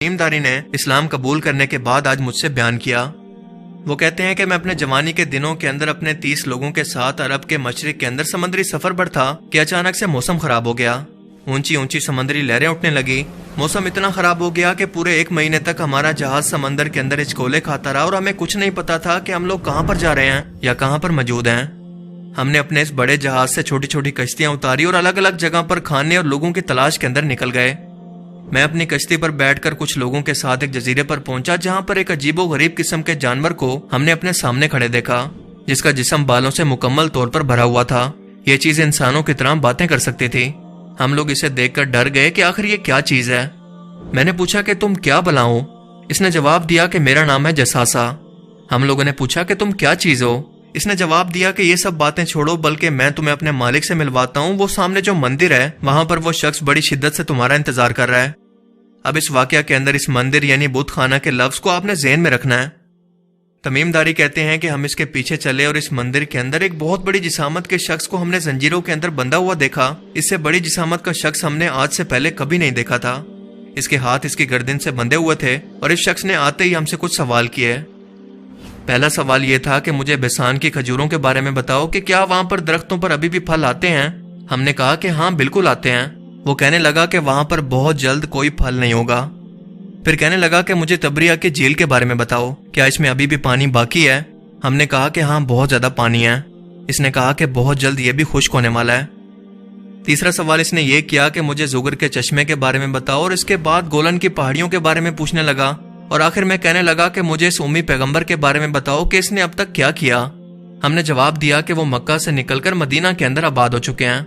تمیم داری نے اسلام قبول کرنے کے بعد آج مجھ سے بیان کیا۔ وہ کہتے ہیں کہ میں اپنے جوانی کے دنوں کے اندر اپنے 30 لوگوں کے ساتھ عرب کے مشرق کے اندر سمندری سفر پر تھا کہ اچانک سے موسم خراب ہو گیا۔ اونچی اونچی سمندری لہریں اٹھنے لگی۔ موسم اتنا خراب ہو گیا کہ پورے 1 مہینے تک ہمارا جہاز سمندر کے اندر ہچکولے کھاتا رہا اور ہمیں کچھ نہیں پتا تھا کہ ہم لوگ کہاں پر جا رہے ہیں یا کہاں پر موجود ہیں۔ ہم نے اپنے اس بڑے جہاز سے چھوٹی چھوٹی کشتیاں اتاری اور الگ الگ جگہ پر کھانے اور لوگوں کی تلاش کے اندر نکل گئے۔ میں اپنی کشتی پر بیٹھ کر کچھ لوگوں کے ساتھ ایک جزیرے پر پہنچا جہاں پر ایک عجیب و غریب قسم کے جانور کو ہم نے اپنے سامنے کھڑے دیکھا، جس کا جسم بالوں سے مکمل طور پر بھرا ہوا تھا۔ یہ چیز انسانوں کی طرح باتیں کر سکتی تھی۔ ہم لوگ اسے دیکھ کر ڈر گئے کہ آخر یہ کیا چیز ہے۔ میں نے پوچھا کہ تم کیا بلا ہو؟ اس نے جواب دیا کہ میرا نام ہے جساسا۔ ہم لوگوں نے پوچھا کہ تم کیا چیز ہو؟ اس نے جواب دیا کہ یہ سب باتیں چھوڑو، بلکہ میں تمہیں اپنے مالک سے ملواتا ہوں۔ وہ سامنے جو مندر ہے وہاں پر وہ شخص بڑی شدت سے تمہارا انتظار کر رہا ہے۔ اب اس واقعہ کے اندر اس مندر یعنی بت خانہ کے لفظ کو آپ نے ذہن میں رکھنا ہے۔ تمیم داری کہتے ہیں کہ ہم اس کے پیچھے چلے اور اس مندر کے اندر ایک بہت بڑی جسامت کے شخص کو ہم نے زنجیروں کے اندر بندھا ہوا دیکھا۔ اس سے بڑی جسامت کا شخص ہم نے آج سے پہلے کبھی نہیں دیکھا تھا۔ اس کے ہاتھ اس کی گردن سے بندھے ہوئے تھے اور اس شخص نے آتے ہی ہم سے کچھ سوال کیے۔ پہلا سوال یہ تھا کہ مجھے بیسان کی کھجوروں کے بارے میں بتاؤ کہ کیا وہاں پر درختوں پر ابھی بھی پھل آتے ہیں؟ ہم نے کہا کہ ہاں بالکل آتے ہیں۔ وہ کہنے لگا کہ وہاں پر بہت جلد کوئی پھل نہیں ہوگا۔ پھر کہنے لگا کہ مجھے تبریہ کی جھیل کے بارے میں بتاؤ، کیا اس میں ابھی بھی پانی باقی ہے؟ ہم نے کہا کہ ہاں بہت زیادہ پانی ہے۔ اس نے کہا کہ بہت جلد یہ بھی خشک ہونے والا ہے۔ تیسرا سوال اس نے یہ کیا کہ مجھے زغر کے چشمے کے بارے میں بتاؤ، اور اس کے بعد گولن کی پہاڑیوں کے بارے میں پوچھنے لگا، اور آخر میں کہنے لگا کہ مجھے اس امی پیغمبر کے بارے میں بتاؤ کہ اس نے اب تک کیا کیا۔ ہم نے جواب دیا کہ وہ مکہ سے نکل کر مدینہ کے اندر آباد ہو چکے ہیں۔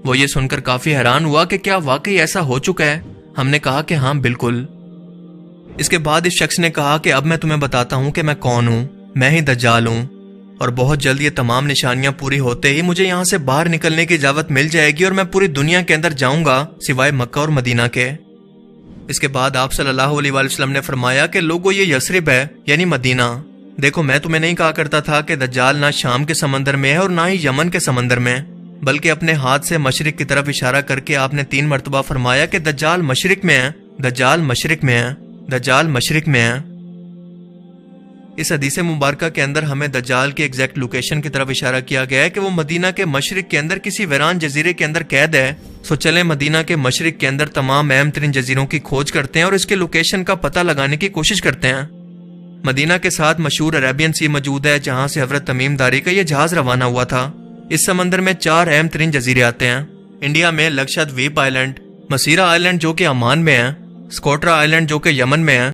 وہ یہ سن کر کافی حیران ہوا کہ کیا واقعی ایسا ہو چکا ہے؟ ہم نے کہا کہ ہاں بالکل۔ اس کے بعد اس شخص نے کہا کہ اب میں تمہیں بتاتا ہوں کہ میں کون ہوں، میں ہی دجال ہوں، اور بہت جلد یہ تمام نشانیاں پوری ہوتے ہی مجھے یہاں سے باہر نکلنے کی اجازت مل جائے گی اور میں پوری دنیا کے اندر جاؤں گا سوائے مکہ اور مدینہ کے۔ اس کے بعد آپ صلی اللہ علیہ وآلہ وسلم نے فرمایا کہ لوگوں یہ یثرب ہے یعنی مدینہ۔ دیکھو میں تمہیں نہیں کہا کرتا تھا کہ دجال نہ شام کے سمندر میں ہے اور نہ ہی یمن کے سمندر میں، بلکہ اپنے ہاتھ سے مشرق کی طرف اشارہ کر کے آپ نے 3 مرتبہ فرمایا کہ دجال مشرق میں ہے، دجال مشرق میں ہے، دجال مشرق میں ہے۔ اس حدیث مبارکہ کے اندر ہمیں دجال کی ایگزیکٹ لوکیشن کی طرف اشارہ کیا گیا ہے کہ وہ مدینہ کے مشرق کے اندر کسی ویران جزیرے کے اندر قید ہے۔ سو چلیں مدینہ کے مشرق کے اندر تمام اہم ترین جزیروں کی کھوج کرتے ہیں اور اس کے لوکیشن کا پتہ لگانے کی کوشش کرتے ہیں۔ مدینہ کے ساتھ مشہور عربین سی موجود ہے جہاں سے حضرت تمیم داری کا یہ جہاز روانہ ہوا تھا۔ اس سمندر میں 4 اہم ترین جزیرے آتے ہیں۔ انڈیا میں لکشدویپ آئلینڈ، مسیرا آئلینڈ جو کہ عمان میں ہے، سکوٹرا آئلینڈ جو کہ یمن میں ہے،